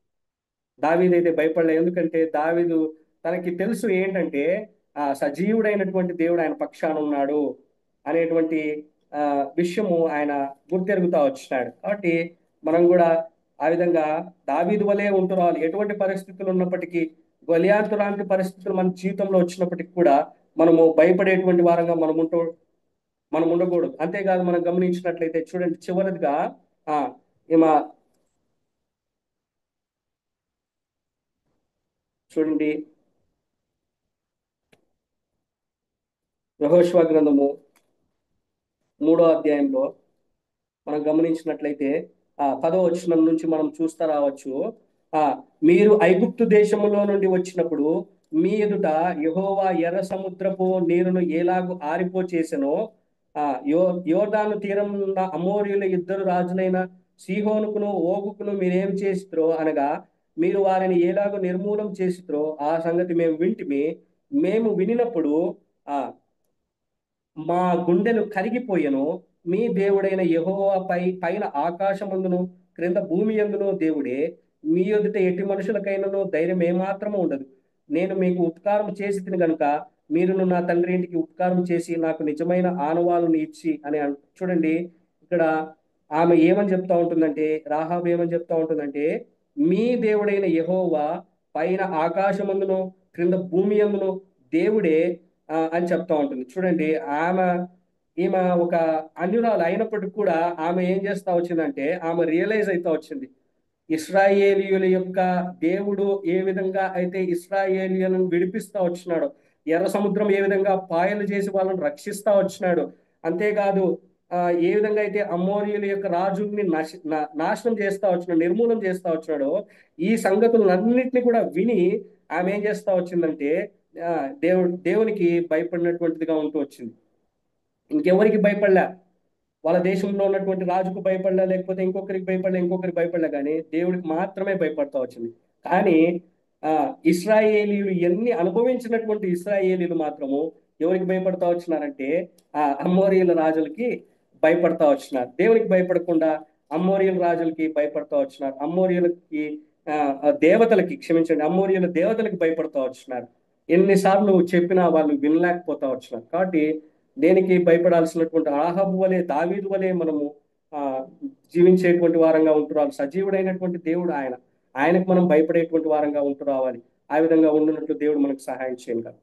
దావీదు అయితే భయపడలే. ఎందుకంటే దావీదు తనకి తెలుసు ఏంటంటే సజీవుడైనటువంటి దేవుడు ఆయన పక్షాన ఉన్నాడు అనేటువంటి ఆ విషయము ఆయన గుర్తెరుగుతా వచ్చినాడు. కాబట్టి మనం కూడా ఆ విధంగా దావీదు వలె ఉంటున్నాం. ఎటువంటి పరిస్థితులు ఉన్నప్పటికీ, గొలియాతు లాంటి పరిస్థితులు మన జీవితంలో వచ్చినప్పటికీ కూడా మనము భయపడేటువంటి వారంగా మనం ఉండకూడదు. అంతేకాదు, మనం గమనించినట్లయితే చూడండి, చివరిదిగా ఆ ఈమె చూడండి, యెహోషువ గ్రంథము 3వ అధ్యాయంలో మనం గమనించినట్లయితే 10వ వచనం నుంచి మనం చూస్తా రావచ్చు. ఆ మీరు ఐగుప్తు దేశములో నుండి వచ్చినప్పుడు మీ ఎదుట యెహోవా ఎర్ర సముద్రపు నీరును ఎలాగు ఆరిపో చేసెనో, ఆ యో యోర్దాను తీరం ఉన్న అమోరీయుల ఇద్దరు రాజులైన సీహోనుకును ఓగుకును మీరేమి చేసిరో అనగా, మీరు వారిని ఎలాగో నిర్మూలం చేసిరో ఆ సంగతి మేము వింటిమి. మేము వినినప్పుడు ఆ మా గుండెలు కరిగిపోయెను. మీ దేవుడైన యెహోవా పైన ఆకాశమందును క్రింద భూమి యందును దేవుడే. మీ ఎదుట ఎట్టి మనుషులకైనను ధైర్యం ఏమాత్రము ఉండదు. నేను మీకు ఉపకారం చేసి తిని గనుక మీరును నా తండ్రి ఇంటికి ఉపకారం చేసి నాకు నిజమైన ఆనవాళ్ళను ఇచ్చి అని చూడండి. ఇక్కడ ఆమె ఏమని చెప్తా ఉంటుందంటే, రాహాబు ఏమని చెప్తా ఉంటుందంటే, మీ దేవుడైన యెహోవా పైన ఆకాశమందును క్రింద భూమి యందును దేవుడే అని చెప్తా ఉంటుంది. చూడండి, ఆమె ఈమె ఒక అన్యురాలు అయినప్పటికీ కూడా ఆమె ఏం చేస్తా వచ్చిందంటే, ఆమె రియలైజ్ అవుతా వచ్చింది. ఇస్రాయేలీయుల యొక్క దేవుడు ఏ విధంగా అయితే ఇస్రాయేలీయులను విడిపిస్తా వచ్చినాడో, ఎర్ర సముద్రం ఏ విధంగా పాయలు చేసి వాళ్ళని రక్షిస్తా వచ్చినాడు, అంతేకాదు ఏ విధంగా అయితే అమోరీయుల యొక్క రాజుల్ని నాశనం చేస్తా వచ్చినాడు, నిర్మూలన చేస్తా వచ్చినాడో, ఈ సంగతులన్నింటినీ కూడా విని ఆమె ఏం చేస్తా వచ్చిందంటే ఆ, దేవునికి భయపడినటువంటిదిగా ఉంటూ వచ్చింది. ఇంకెవరికి భయపడలే. వాళ్ళ దేశంలో ఉన్నటువంటి రాజుకు భయపడలే, లేకపోతే ఇంకొకరికి భయపడలే, కానీ దేవుడికి మాత్రమే భయపడతా వచ్చింది. కానీ ఆ ఇస్రాయేలీలు ఎన్ని అనుభవించినటువంటి ఇస్రాయేలీలు మాత్రము ఎవరికి భయపడతా వచ్చినారంటే అమోరీయుల రాజులకి భయపడతా వచ్చినారు. దేవునికి భయపడకుండా అమోరీయుల రాజులకి భయపడతా వచ్చినారు. అమోరీయులకి దేవతలకి, క్షమించండి, అమోరీయుల దేవతలకి భయపడతా వచ్చినారు. ఎన్నిసార్లు చెప్పినా వాళ్ళు వినలేకపోతా వచ్చినారు. కాబట్టి దేనికి భయపడాల్సినటువంటి ఆహాబు వలె, దావీదు వలె మనము ఆ జీవించేటువంటి వారంగా ఉంటూ సజీవుడైనటువంటి దేవుడు ఆయనకు మనం భయపడేటువంటి వారంగా ఉంటూ రావాలి. ఆ విధంగా ఉండినట్లు దేవుడు మనకు సహాయం చేయాలి.